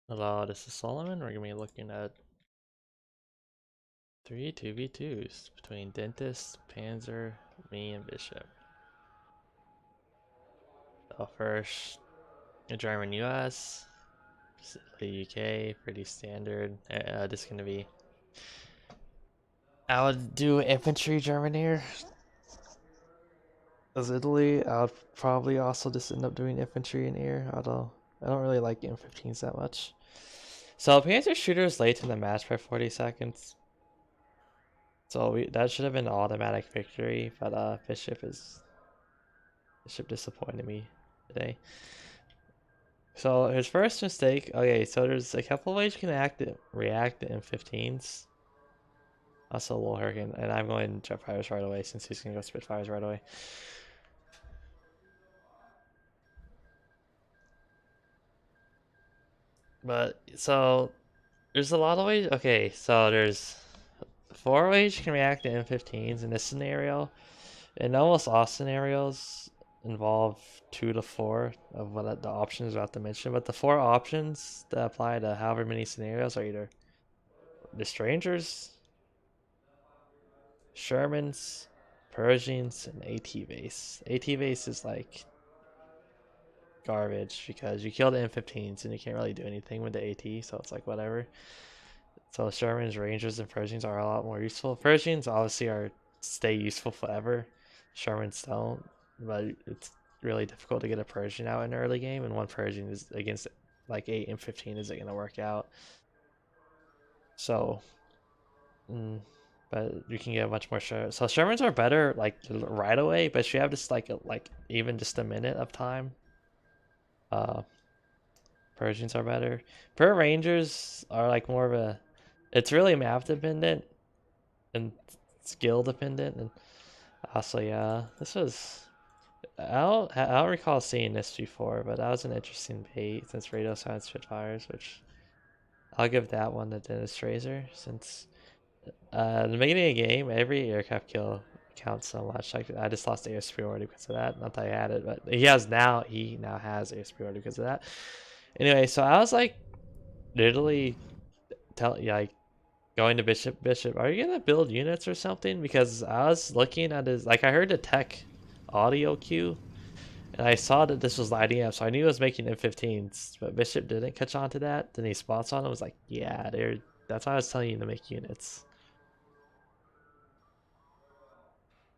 Hello, this is Solomon. We're gonna be looking at three 2v2s between Dentist, Panzer, me, and Bishop. So first, German US, the UK, pretty standard. This is gonna be. I would do infantry German here. As Italy, I would probably also just end up doing infantry in here, although I don't really like M15s that much. So Panzer shooter is late in the match by 40 seconds. So that should have been an automatic victory, but Bishop disappointed me today. So his first mistake. Okay, so there's a couple ways you can react to M15s. Also, Lil Hurricane, and I'm going Jetfires right away since he's gonna go Spitfires right away. But so there's a lot of ways. Okay, so there's 4 ways you can react to M15s in this scenario. In almost all scenarios involve 2 to 4 of what the options about to mention, but the 4 options that apply to however many scenarios are either the Strangers, Shermans, Persians, and AT base. AT base is like garbage because you kill the M15s and you can't really do anything with the AT, so it's like whatever. So Shermans, Rangers, and Persians are a lot more useful. Persians obviously stay useful forever. Shermans don't, but it's really difficult to get a Persian out in the early game, and one Persian is against like 8 and 15 isn't gonna work out. So, but you can get much more Shermans. So Shermans are better like right away, but you have just like even just a minute of time. Uh, Persians are better. Per Rangers are like more of a. It's really map dependent and skill dependent, and also yeah, this was. I don't recall seeing this before, but that was an interesting bait since Radio Silence Spitfires, which I'll give that one to Dennis Fraser since in the beginning of the game, every aircraft kill counts so much. Like I just lost air superiority because of that. Not that I had it, but he now has air superiority because of that. Anyway, so I was like literally like going to Bishop, are you gonna build units or something? Because I was looking at his I heard the tech audio cue and I saw that this was lighting up, so I knew he was making M15s, but Bishop didn't catch on to that. Then he spots on it, was like, yeah, that's why I was telling you to make units.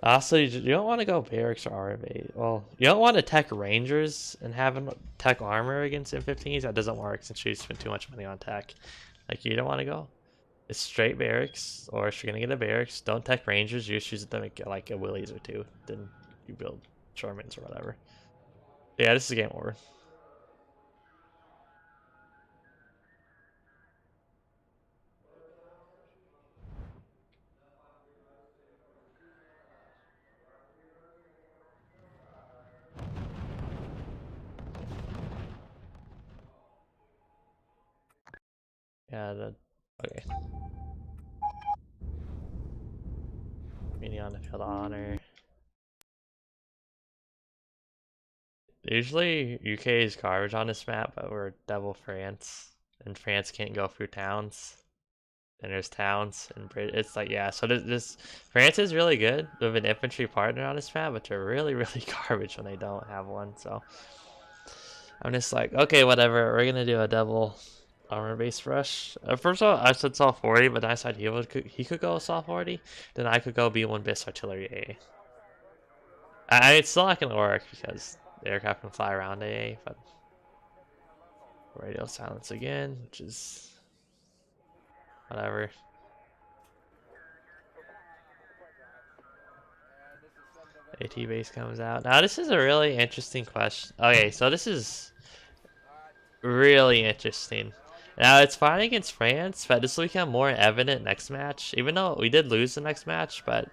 Also, you don't want to go barracks or RMA. Well, you don't want to tech rangers and have them tech armor against M15s. That doesn't work since you spend too much money on tech. Like, you don't want to go. It's straight barracks, or if you're gonna get a barracks, don't tech rangers. You just use them like a Willies or two. Then you build Shermans or whatever. Yeah, this is game over. Yeah, okay. Meaning on the field of honor. Usually UK is garbage on this map, but we're double France, and France can't go through towns. And there's towns and it's like yeah. So this France is really good with an infantry partner on this map, but they're really really garbage when they don't have one. So I'm just like okay, whatever. We're gonna do a double armor base rush. First of all, I said Saw 40, but I said he could go Saw 40. Then I could go B1 bis artillery A. It's still not gonna work because the aircraft can fly around AA, but radio silence again, which is whatever. AT base comes out. Now this is a really interesting question. Okay, so this is really interesting. Now it's fine against France, but this will become more evident next match. Even though we did lose the next match, but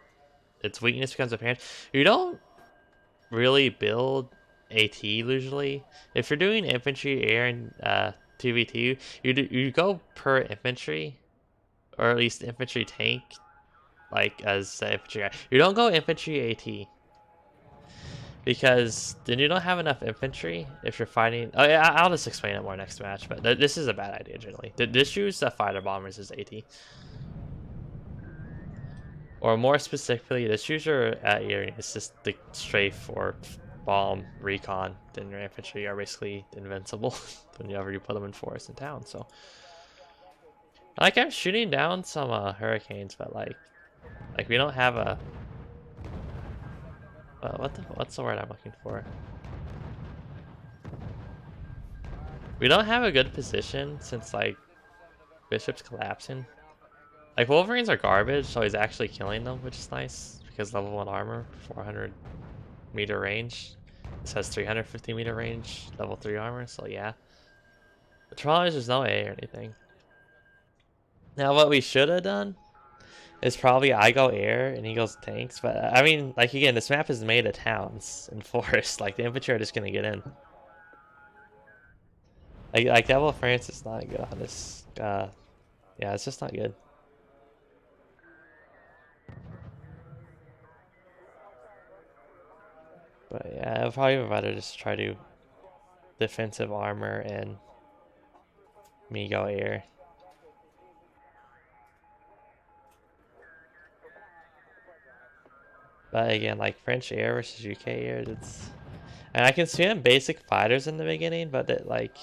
its weakness becomes apparent. You don't really build AT usually. If you're doing infantry, air, and 2v2, you go per infantry, or at least infantry tank, like as the infantry guy. You don't go infantry AT. Because then you don't have enough infantry if you're fighting. Oh yeah, I'll just explain it more next match. But this is a bad idea generally. Just use the fighter bombers as AT, or more specifically, just use your it's just the strafe or bomb recon. Then your infantry are basically invincible whenever you put them in forests and towns. So, like, I'm shooting down some hurricanes, but like we don't have a what's the word I'm looking for? We don't have a good position since like Bishop's collapsing. Like Wolverines are garbage, so he's actually killing them, which is nice because level 1 armor, 400-meter range. This has 350-meter range, level 3 armor, so yeah. The problem is there's no A or anything. Now what we should have done is probably I go air and he goes tanks, but I mean, like again, this map is made of towns and forests. Like the infantry are just gonna get in. Like Devil France is not good on this. Yeah, it's just not good. But yeah, it'll probably be better just try to defensive armor and me go air. But again, like French air versus UK air, and I can see him basic fighters in the beginning, but that like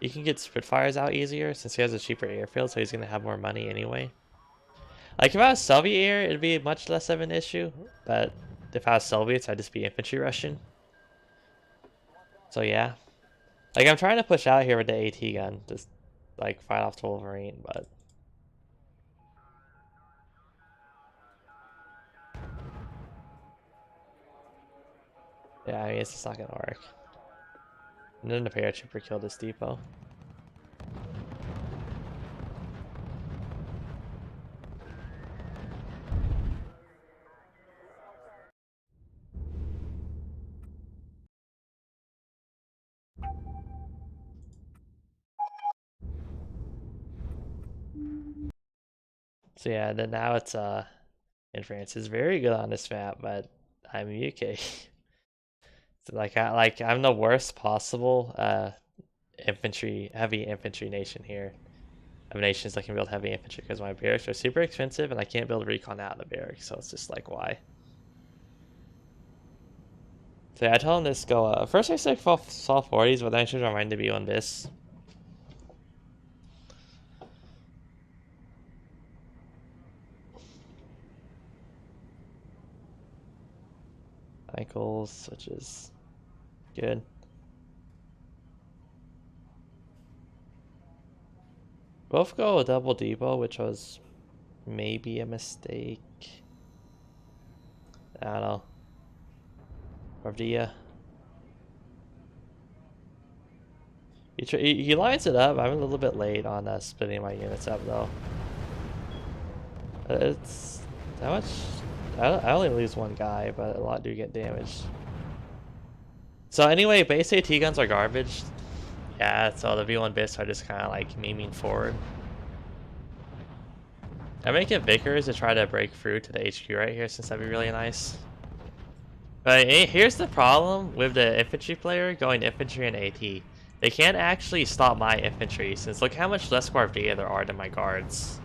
you can get Spitfires out easier since he has a cheaper airfield, so he's gonna have more money anyway. Like if I was Soviet air, it'd be much less of an issue, but if I was Soviets, I'd just be infantry Russian. So yeah, like I'm trying to push out here with the AT gun, just like fight off the Wolverine, but yeah, I mean it's just not gonna work. And then the paratrooper killed this depot. So yeah, then now it's in France. It's very good on this map, but I'm UK. So I'm the worst possible heavy infantry nation here. Of nations that can build heavy infantry because my barracks are super expensive and I can't build recon out of the barracks, so it's just like why. So yeah, I told him this go first I said soft 40s, but then I changed my mind to be on this. Ankles, which is good. Both go a double depot, which was maybe a mistake. I don't know. Vardia. He lines it up. I'm a little bit late on splitting my units up though. It's that much. I only lose one guy, but a lot do get damaged. So anyway, base AT guns are garbage. Yeah, so the V1 bits are just kind of like memeing forward. I make it Vickers to try to break through to the HQ right here since that'd be really nice. But here's the problem with the infantry player going infantry and AT. They can't actually stop my infantry since look how much less Guardia there are than my guards.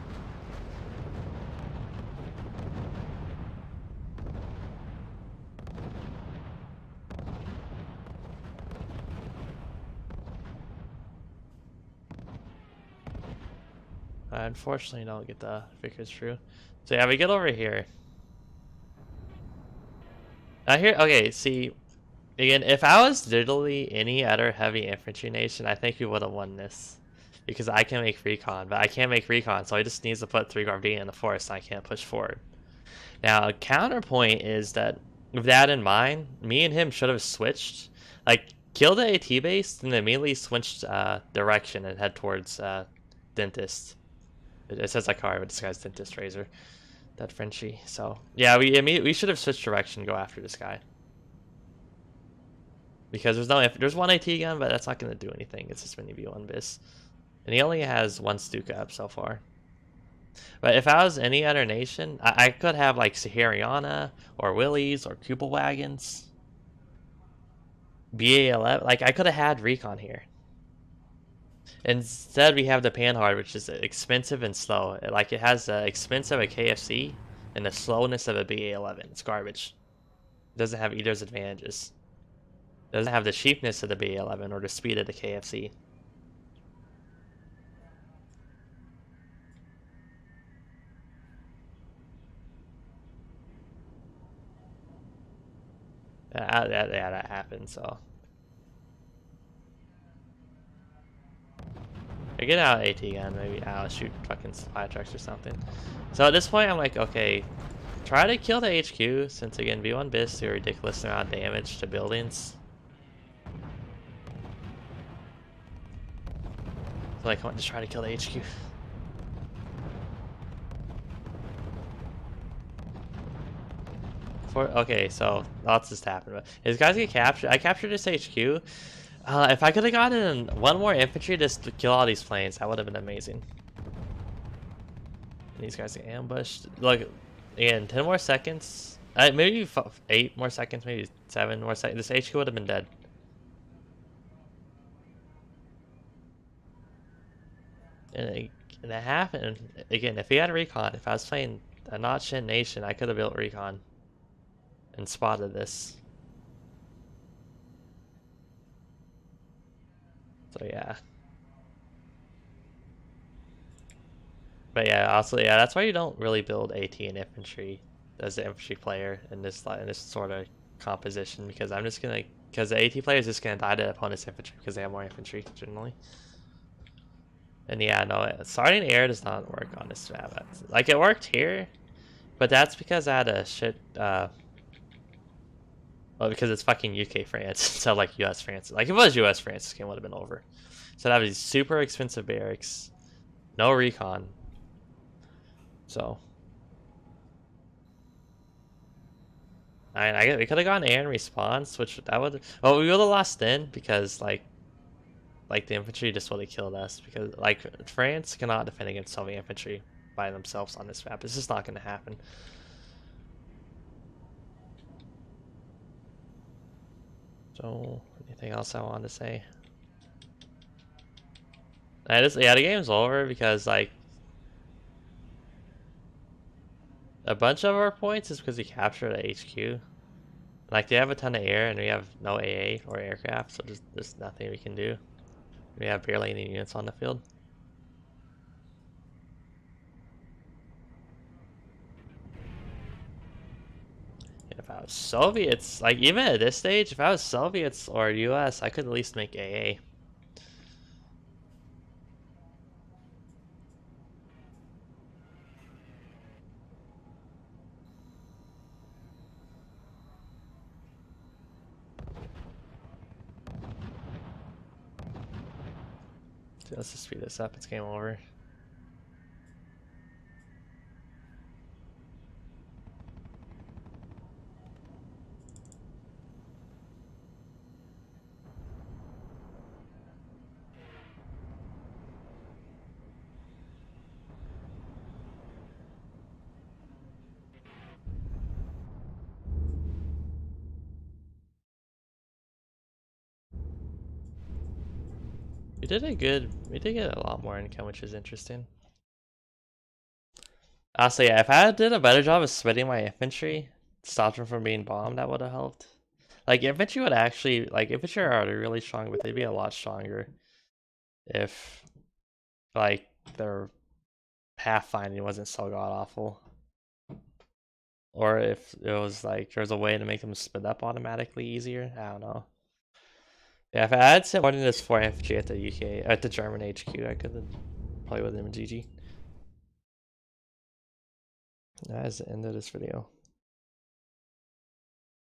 I unfortunately don't get the Vickers through. So yeah, we get over here. Okay, see, again, if I was literally any other heavy infantry nation, I think we would have won this. Because I can make recon, but I can't make recon, so he just needs to put 3 Guardia in the forest and I can't push forward. Now, counterpoint is that with that in mind, me and him should have switched. Like, kill the AT base, and then immediately switched direction and head towards Dentist. It says like car, but this guy's Dentist Razor. That Frenchie. So, yeah, we should have switched direction and go after this guy. Because there's one AT gun, but that's not going to do anything. It's just mini V1 bis. And he only has 1 Stuka up so far. But if I was any other nation, I could have like Sahariana or Willies or Kupel wagons. BA11. Like I could have had recon here. Instead, we have the Panhard, which is expensive and slow. Like it has the expense of a KFC and the slowness of a BA11. It's garbage. It doesn't have either's advantages. It doesn't have the cheapness of the BA11 or the speed of the KFC. Yeah, that happened. So I get out AT gun. Maybe I'll shoot fucking supply trucks or something. So at this point, I'm like, okay, try to kill the HQ, since again, V1 BIS do a ridiculous amount of damage to buildings. So like, I want to try to kill the HQ. Okay, so lots just happened. But his guys get captured. I captured this HQ. If I could have gotten one more infantry just to kill all these planes, that would have been amazing. And these guys get ambushed. Look, again, 10 more seconds. Maybe 8 more seconds, maybe 7 more seconds. This HQ would have been dead. And that happened. Again, if he had recon, if I was playing a not Shin Nation, I could have built recon and spotted this. So yeah. But yeah, also yeah, that's why you don't really build AT and infantry as an infantry player in this sort of composition, because the AT player is just gonna die to opponent's infantry because they have more infantry generally. And yeah, no, starting air does not work on this map. Like it worked here, but that's because I had a shit. Well, because it's fucking UK France, so like US France. Like if it was US France, this game would have been over. So that was super expensive barracks, no recon. So, we could have gone air in response, which that would. Well, we would have lost then because like the infantry just would have killed us, because like France cannot defend against Soviet infantry by themselves on this map. It's just not going to happen. So, anything else I wanted to say? Yeah, the game's over because like a bunch of our points is because we captured the HQ. Like they have a ton of air and we have no AA or aircraft, so there's nothing we can do. We have barely any units on the field. If I was Soviets, like even at this stage, if I was Soviets or US, I could at least make AA. So let's just speed this up, it's game over. We did get a lot more income, which is interesting. Also, yeah, if I did a better job of splitting my infantry, stopped them from being bombed, that would have helped. Like, infantry would actually, like, infantry are already really strong, but they'd be a lot stronger if, like, their pathfinding wasn't so god-awful. Or if it was, like, there was a way to make them split up automatically easier. I don't know. Yeah, if I had sent more than this 4 infantry at the German HQ, I could have probably would have been GG. That is the end of this video.